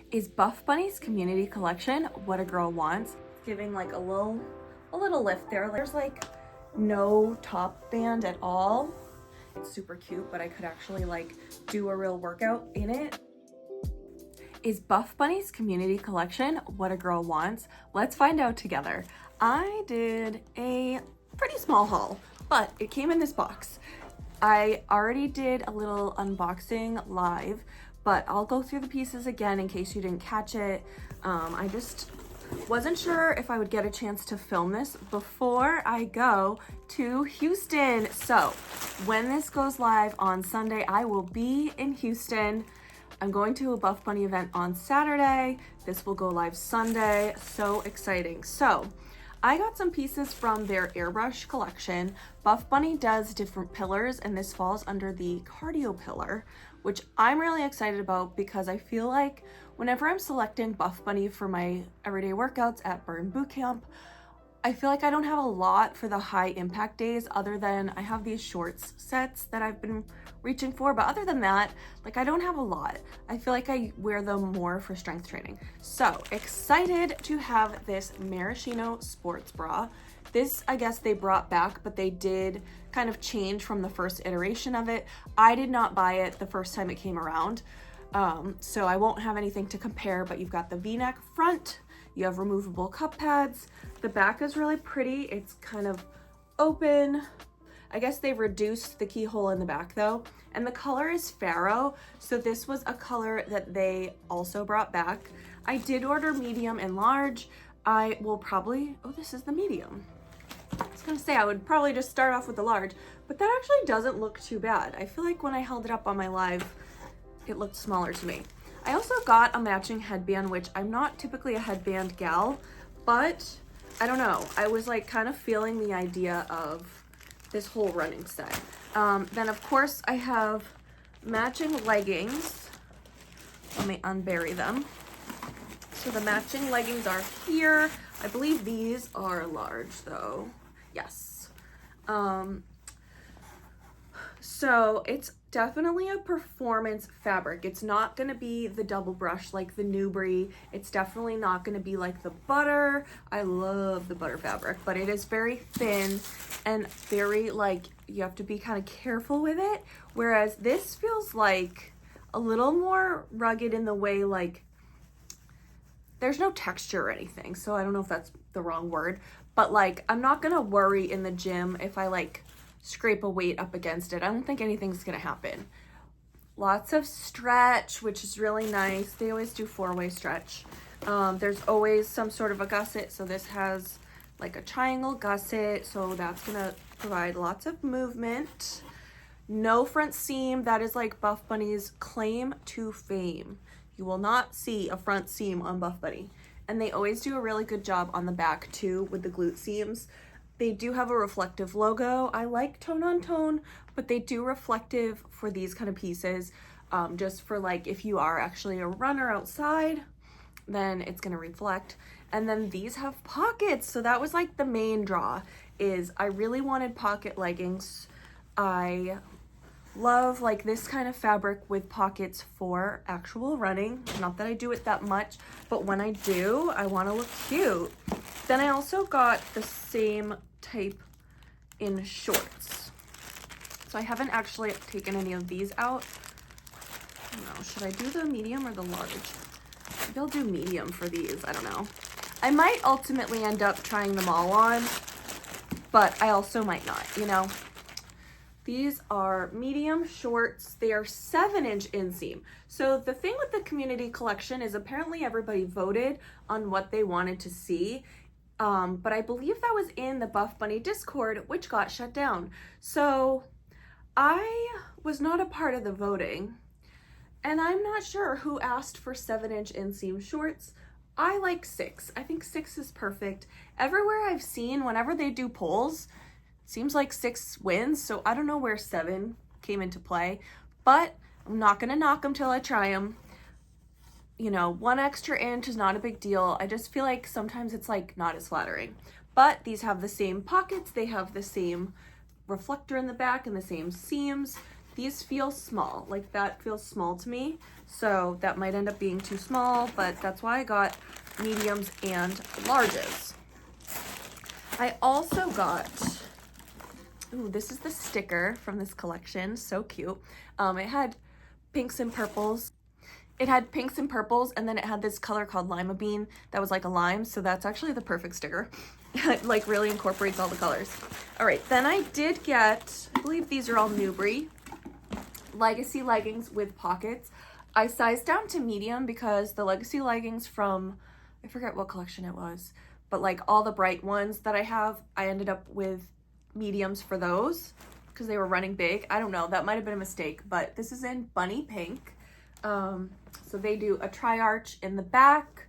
Is Buffbunny's Community Collection what a girl wants? Giving like a little lift there. There's like no top band at all. It's super cute, but I could actually like do a real workout in it. Is Buffbunny's Community Collection what a girl wants? Let's find out together. I did a pretty small haul, but it came in this box. I already did a little unboxing live, but I'll go through the pieces again in case you didn't catch it. I just wasn't sure if I would get a chance to film this before I go to Houston. So when this goes live on Sunday, I will be in Houston. I'm going to a Buffbunny event on Saturday. This will go live Sunday. So exciting. So I got some pieces from their airbrush collection. Buffbunny does different pillars, and this falls under the cardio pillar, which I'm really excited about because I feel like whenever I'm selecting Buffbunny for my everyday workouts at Burn Bootcamp, I feel like I don't have a lot for the high impact days other than I have these shorts sets that I've been reaching for, but other than that, like I don't have a lot. I feel like I wear them more for strength training. So excited to have this maraschino sports bra. This, I guess they brought back, but they did kind of change from the first iteration of it. I did not buy it the first time it came around. So I won't have anything to compare, but you've got the V-neck front, you have removable cup pads. The back is really pretty. It's kind of open. I guess they've reduced the keyhole in the back though. And the color is Pharaoh. So this was a color that they also brought back. I did order medium and large. I will probably, oh, this is the medium. I was gonna say I would probably just start off with the large, but that actually doesn't look too bad. I feel like when I held it up on my live, it looked smaller to me. I also got a matching headband, which I'm not typically a headband gal, but I don't know. I was like kind of feeling the idea of this whole running set. Then of course I have matching leggings. Let me unbury them. So the matching leggings are here. I believe these are large though. Yes. So it's definitely a performance fabric. It's not going to be the double brush like the Newbury. It's definitely not going to be like the butter. I love the butter fabric, but it is very thin and very like you have to be kind of careful with it. Whereas this feels like a little more rugged in the way like there's no texture or anything. So I don't know if that's the wrong word, but like I'm not going to worry in the gym if I like scrape a weight up against it. I don't think anything's gonna happen. Lots of stretch, which is really nice. They always do 4-way stretch. There's always some sort of a gusset. So this has like a triangle gusset. So that's gonna provide lots of movement. No front seam. That is like Buffbunny's claim to fame. You will not see a front seam on Buffbunny. And they always do a really good job on the back too with the glute seams. They do have a reflective logo. I like tone on tone, but they do reflective for these kind of pieces. Just for like, if you are actually a runner outside, then it's gonna reflect. And then these have pockets. So that was like the main draw is I really wanted pocket leggings. I love like this kind of fabric with pockets for actual running. Not that I do it that much, but when I do, I wanna look cute. Then I also got the same type in shorts. So I haven't actually taken any of these out. I don't know, should I do the medium or the large? Maybe I'll do medium for these, I don't know. I might ultimately end up trying them all on, but I also might not, you know? These are medium shorts. They are 7-inch inseam. So the thing with the community collection is apparently everybody voted on what they wanted to see. But I believe that was in the Buffbunny Discord, which got shut down. So I was not a part of the voting, and I'm not sure who asked for 7-inch inseam shorts. I like 6. I think 6 is perfect. Everywhere I've seen, whenever they do polls, it seems like 6 wins. So I don't know where 7 came into play, but I'm not gonna knock them till I try them. You know, 1 extra inch is not a big deal. I just feel like sometimes it's like not as flattering. But these have the same pockets. They have the same reflector in the back and the same seams. these feel small, like that feels small to me. So that might end up being too small, but that's why I got mediums and larges. I also got, ooh, this is the sticker from this collection, so cute. It had pinks and purples. It had pinks and purples, and then it had this color called lima bean that was like a lime, so that's actually the perfect sticker. It like really incorporates all the colors. All right, then I did get, I believe these are all Newbury Legacy leggings with pockets. I sized down to medium because the Legacy leggings from, I forget what collection it was, but like all the bright ones that I have, I ended up with mediums for those because they were running big. I don't know, that might have been a mistake, but this is in Bunny Pink. So they do a tri-arch in the back.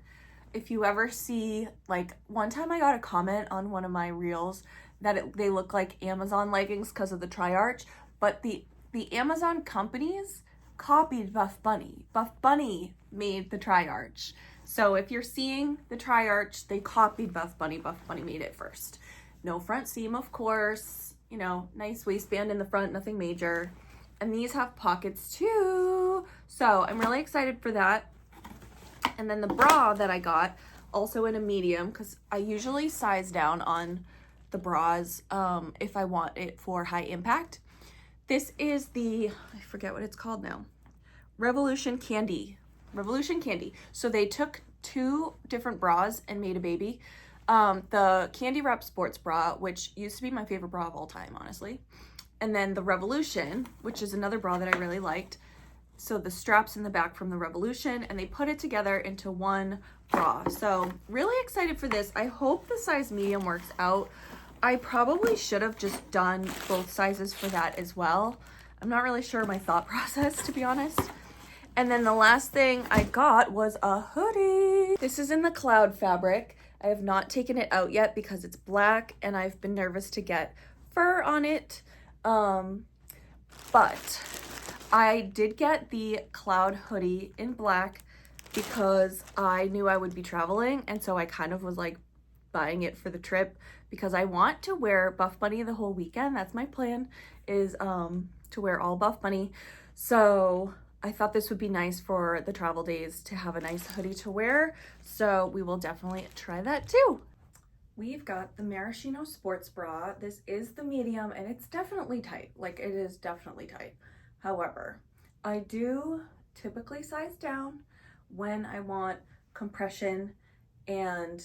If you ever see, like one time I got a comment on one of my reels that they look like Amazon leggings because of the tri-arch, but the Amazon companies copied Buffbunny. Buffbunny made the tri-arch. So if you're seeing the tri-arch, they copied Buffbunny. Buffbunny made it first. No front seam, of course, you know, nice waistband in the front, nothing major. And these have pockets too. So I'm really excited for that. And then the bra that I got, also in a medium, because I usually size down on the bras if I want it for high impact. This is the, I forget what it's called now, Revolution Candy. Revolution Candy. So they took two different bras and made a baby. The Candy Wrap Sports Bra, which used to be my favorite bra of all time, honestly. And then the Revolution, which is another bra that I really liked. So the straps in the back from the Revolution, and they put it together into one bra. So really excited for this. I hope the size medium works out. I probably should have just done both sizes for that as well. I'm not really sure my thought process, to be honest. And then the last thing I got was a hoodie. This is in the cloud fabric. I have not taken it out yet because it's black and I've been nervous to get fur on it. But I did get the cloud hoodie in black because I knew I would be traveling, and so I kind of was like buying it for the trip because I want to wear Buffbunny the whole weekend. That's my plan, is to wear all Buffbunny. So I thought this would be nice for the travel days to have a nice hoodie to wear. So we will definitely try that too. We've got the Maraschino sports bra. This is the medium and it's definitely tight. Like, it is definitely tight. However, I do typically size down when I want compression and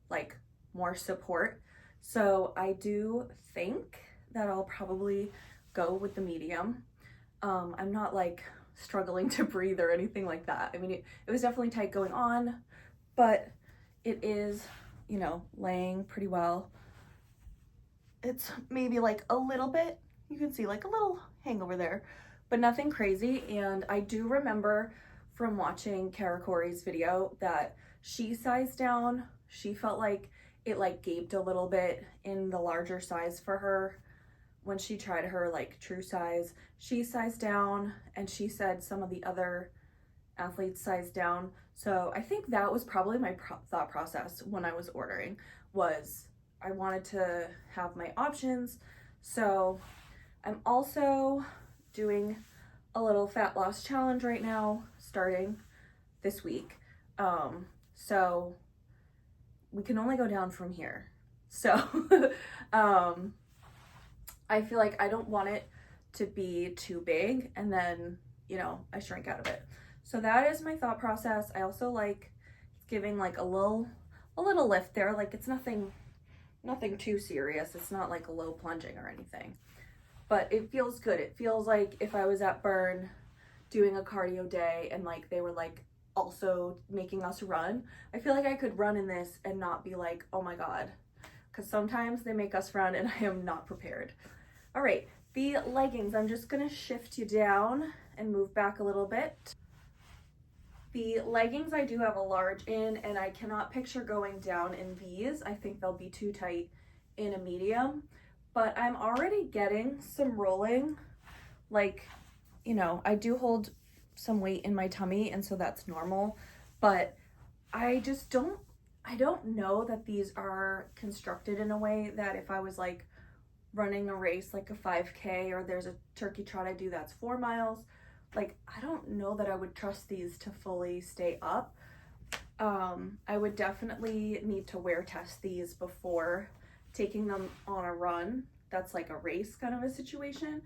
like more support. So I do think that I'll probably go with the medium. I'm not like struggling to breathe or anything like that. I mean, it was definitely tight going on, but it is, you know, laying pretty well. It's maybe like a little bit, you can see like a little hangover there, but nothing crazy. And I do remember from watching Kara Corey's video that she sized down. She felt like it like gaped a little bit in the larger size for her when she tried her like true size. She sized down, and she said some of the other athletes sized down. So I think that was probably my thought process when I was ordering, was I wanted to have my options. So I'm also doing a little fat loss challenge right now, starting this week. So we can only go down from here. So I feel like I don't want it to be too big and then, you know, I shrink out of it. So that is my thought process. I also like giving like a little lift there. Like, it's nothing too serious. It's not like a low plunging or anything, but it feels good. It feels like if I was at Burn doing a cardio day and like they were like also making us run, I feel like I could run in this and not be like, oh my God, because sometimes they make us run and I am not prepared. All right, the leggings, I'm just gonna shift you down and move back a little bit. The leggings I do have a large in, and I cannot picture going down in these. I think they'll be too tight in a medium, but I'm already getting some rolling. Like, you know, I do hold some weight in my tummy, and so that's normal, but I don't know that these are constructed in a way that if I was like running a race like a 5K, or there's a turkey trot I do that's 4 miles. Like, I don't know that I would trust these to fully stay up. I would definitely need to wear test these before taking them on a run. That's like a race kind of a situation.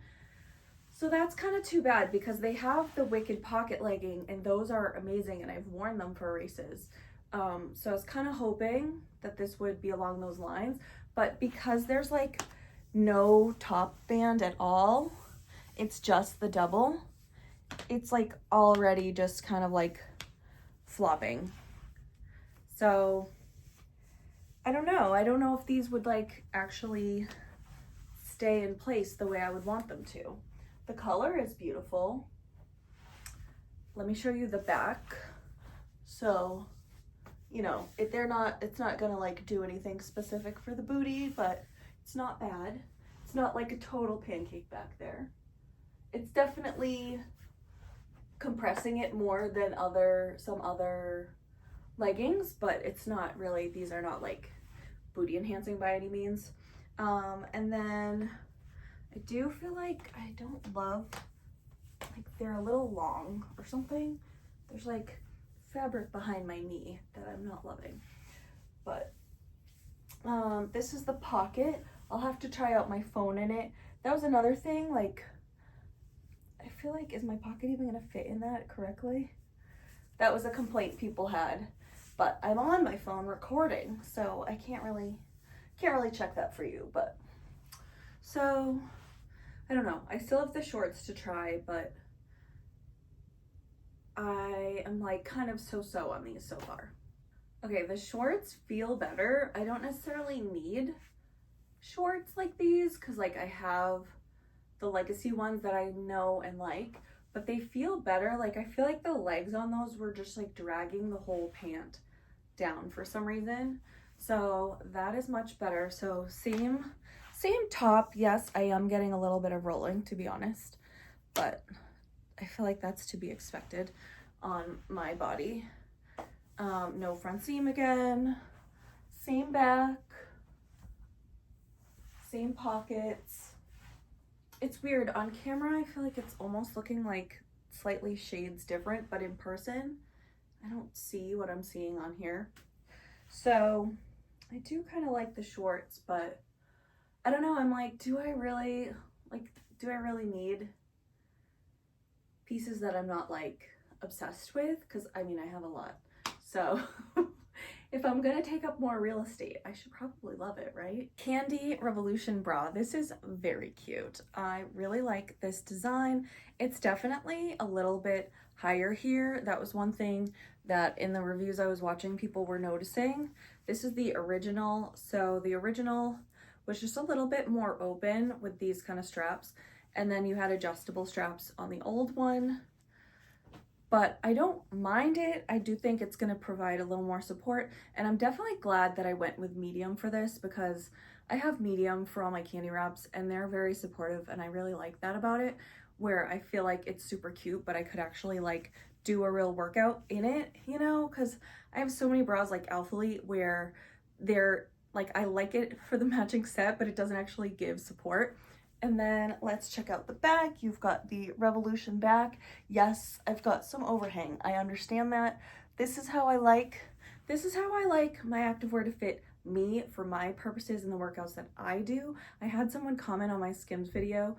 So that's kind of too bad because they have the Wicked pocket legging and those are amazing and I've worn them for races. So I was kind of hoping that this would be along those lines, but because there's like no top band at all, it's just the double, it's like already just kind of like flopping. So I don't know if these would like actually stay in place the way I would want them to. The color is beautiful. Let me show you the back. So, you know, it's not gonna like do anything specific for the booty, but it's not bad. It's not like a total pancake back there. It's definitely compressing it more than some other leggings, but it's not really, these are not like booty enhancing by any means. And then I do feel like I don't love, like they're a little long or something. There's like fabric behind my knee that I'm not loving. But this is the pocket. I'll have to try out my phone in it. That was another thing, like I feel like, is my pocket even gonna fit in that correctly? That was a complaint people had, but I'm on my phone recording, so I can't really check that for you. But so I don't know. I still have the shorts to try, but I am like kind of so-so on these so far. Okay, the shorts feel better. I don't necessarily need shorts like these because like I have the legacy ones that I know and like, but they feel better. Like I feel like the legs on those were just like dragging the whole pant down for some reason. So that is much better. So same top. Yes, I am getting a little bit of rolling, to be honest, but I feel like that's to be expected on my body. No front seam again, same back, same pockets. It's weird on camera. I feel like it's almost looking like slightly shades different, but in person, I don't see what I'm seeing on here. So I do kind of like the shorts, but I don't know. I'm like, do I really need pieces that I'm not like obsessed with? Because I mean, I have a lot. So if I'm gonna take up more real estate, I should probably love it, right? Candy Revolution bra. This is very cute. I really like this design. It's definitely a little bit higher here. That was one thing that in the reviews I was watching, people were noticing. This is the original. So the original was just a little bit more open with these kind of straps. And then you had adjustable straps on the old one. But I don't mind it. I do think it's gonna provide a little more support. And I'm definitely glad that I went with medium for this because I have medium for all my candy wraps and they're very supportive and I really like that about it, where I feel like it's super cute, but I could actually like do a real workout in it, you know? Cause I have so many bras like Alphalete where they're like, I like it for the matching set, but it doesn't actually give support. And then let's check out the back. You've got the Revolution back. Yes, I've got some overhang. I understand that. This is how I like my activewear to fit me for my purposes and the workouts that I do. I had someone comment on my Skims video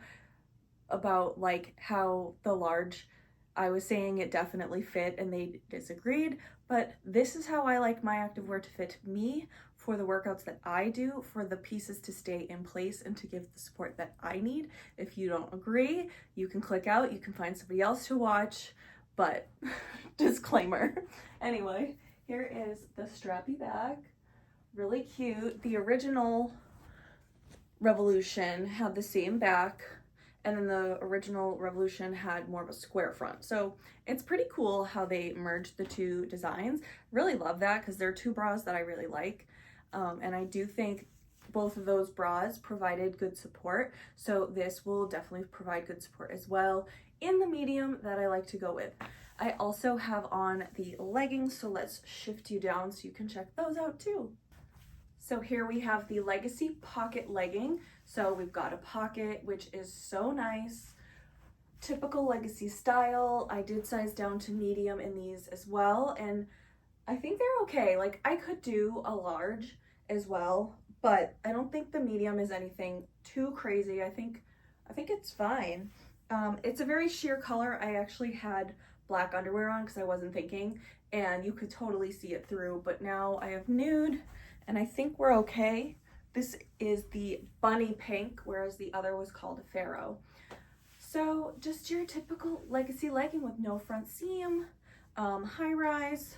about like how the large, I was saying it definitely fit and they disagreed, but this is how I like my activewear to fit me for the workouts that I do, for the pieces to stay in place and to give the support that I need. If you don't agree, you can click out, you can find somebody else to watch, but disclaimer. Anyway, here is the strappy bag, really cute. The original Revolution had the same back, and then the original Revolution had more of a square front. So it's pretty cool how they merged the two designs. Really love that because there are two bras that I really like. And I do think both of those bras provided good support. So this will definitely provide good support as well in the medium that I like to go with. I also have on the leggings, so let's shift you down so you can check those out too. So here we have the Legacy Pocket Legging. So we've got a pocket, which is so nice. Typical Legacy style. I did size down to medium in these as well, and I think they're okay. Like, I could do a large as well, but I don't think the medium is anything too crazy. I think it's fine. It's a very sheer color. I actually had black underwear on because I wasn't thinking, and you could totally see it through, but now I have nude and I think we're okay. This is the bunny pink, whereas the other was called a pharaoh. So just your typical Legacy legging with no front seam, high rise,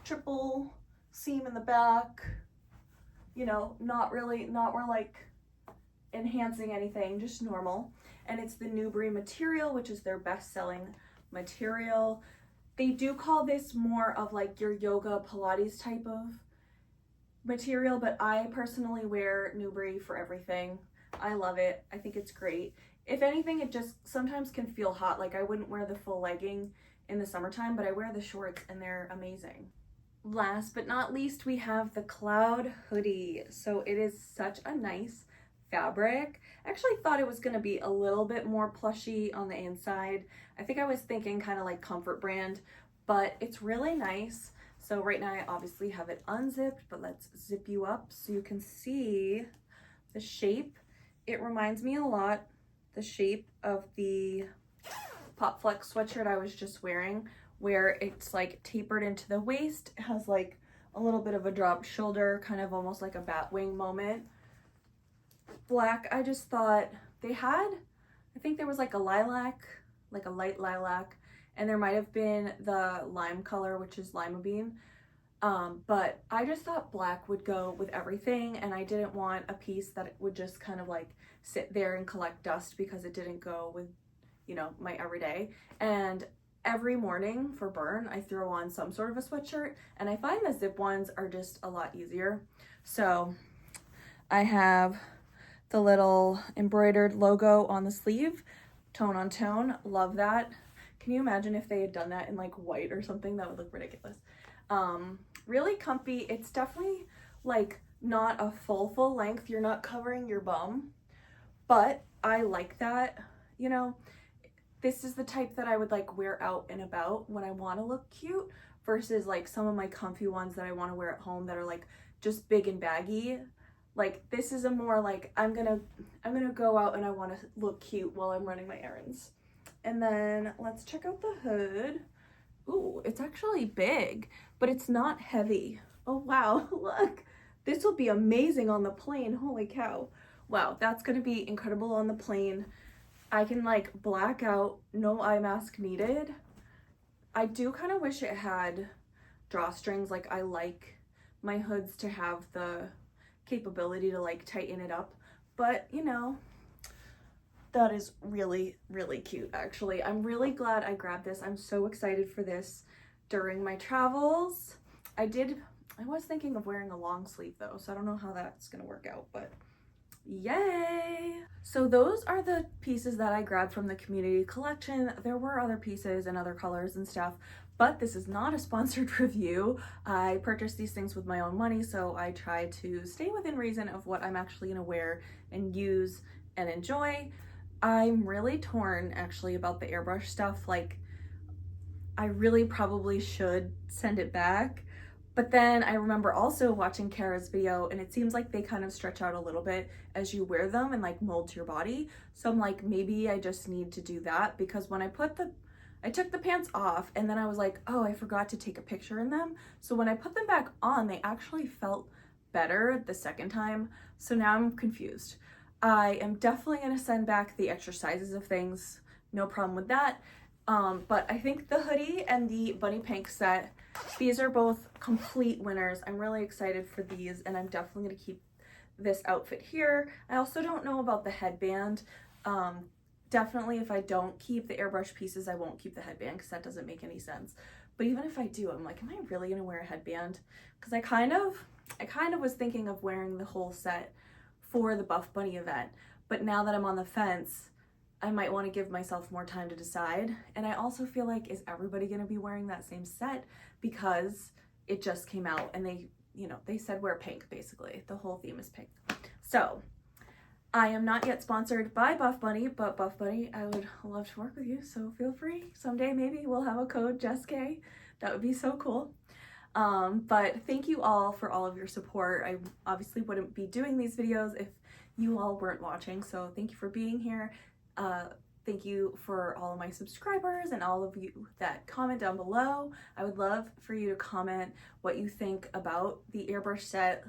triple seam in the back, you know, not we're like enhancing anything, just normal. And it's the Newbury material, which is their best-selling material. They do call this more of like your yoga Pilates type of material, but I personally wear Newbury for everything. I love it. I think it's great. If anything, it just sometimes can feel hot. Like, I wouldn't wear the full legging in the summertime, but I wear the shorts and they're amazing. Last but not least, we have the Cloud hoodie. So it is such a nice fabric. I actually thought it was going to be a little bit more plushy on the inside. I think I was thinking kind of like Comfort Brand, but it's really nice. So right now I obviously have it unzipped, but let's zip you up so you can see the shape. It reminds me a lot the shape of the Pop Flex sweatshirt I was just wearing, where it's like tapered into the waist. It has like a little bit of a dropped shoulder, kind of almost like a bat wing moment. Black, I just thought they had, I think there was like a lilac, like a light lilac, and there might have been the lime color, which is lima bean. But I just thought black would go with everything, and I didn't want a piece that would just kind of like sit there and collect dust because it didn't go with, you know, my everyday. And every morning for burn, I throw on some sort of a sweatshirt, and I find the zip ones are just a lot easier. So I have the little embroidered logo on the sleeve, tone on tone, love that. Can you imagine if they had done that in like white or something? That would look ridiculous. Really comfy. It's definitely like not a full length. You're not covering your bum, but I like that. You know, this is the type that I would like wear out and about when I want to look cute, versus like some of my comfy ones that I want to wear at home that are like just big and baggy. Like, this is a more like I'm gonna go out and I want to look cute while I'm running my errands. And then let's check out the hood. Ooh, it's actually big, but it's not heavy. Oh wow, look. This will be amazing on the plane. Holy cow. Wow, that's gonna be incredible on the plane. I can like black out, no eye mask needed. I do kind of wish it had drawstrings. Like, I like my hoods to have the capability to like tighten it up, but you know, that is really cute. Actually, I'm really glad I grabbed this. I'm so excited for this during my travels. I was thinking of wearing a long sleeve though, so I don't know how that's gonna work out, but yay. So those are the pieces that I grabbed from the community collection. There were other pieces and other colors and stuff, but this is not a sponsored review. I purchased these things with my own money, so I try to stay within reason of what I'm actually gonna wear and use and enjoy. I'm really torn actually about the airbrush stuff. Like, I really probably should send it back, but then I remember also watching Kara's video, and it seems like they kind of stretch out a little bit as you wear them and like mold to your body. So I'm like, maybe I just need to do that, because when I took the pants off and then I was like, oh, I forgot to take a picture in them. So when I put them back on, they actually felt better the second time. So now I'm confused. I am definitely going to send back the extra sizes of things. No problem with that. But I think the hoodie and the bunny pink set, these are both complete winners. I'm really excited for these, and I'm definitely going to keep this outfit here. I also don't know about the headband. Definitely if I don't keep the airbrush pieces, I won't keep the headband because that doesn't make any sense. But even if I do, I'm like, am I really going to wear a headband? Because I kind of was thinking of wearing the whole set for the Buffbunny event, but now that I'm on the fence, I might want to give myself more time to decide. And I also feel like, is everybody going to be wearing that same set because it just came out and they, you know, they said wear pink, basically. The whole theme is pink. So I am not yet sponsored by Buffbunny, but Buffbunny, I would love to work with you, so feel free. Someday maybe we'll have a code, JessK. That would be so cool. But thank you all for all of your support. I obviously wouldn't be doing these videos if you all weren't watching, so thank you for being here. Thank you for all of my subscribers and all of you that comment down below. I would love for you to comment what you think about the airbrush set.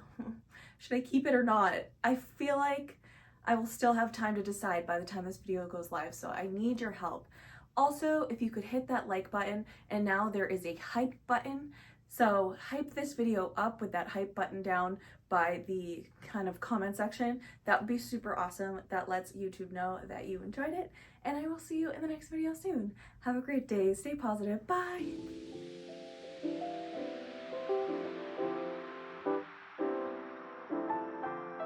Should I keep it or not? I feel like I will still have time to decide by the time this video goes live, so I need your help. Also, if you could hit that like button, and now there is a hype button, so hype this video up with that hype button down by the kind of comment section. That would be super awesome. That lets YouTube know that you enjoyed it, and I will see you in the next video soon. Have a great day, stay positive, bye!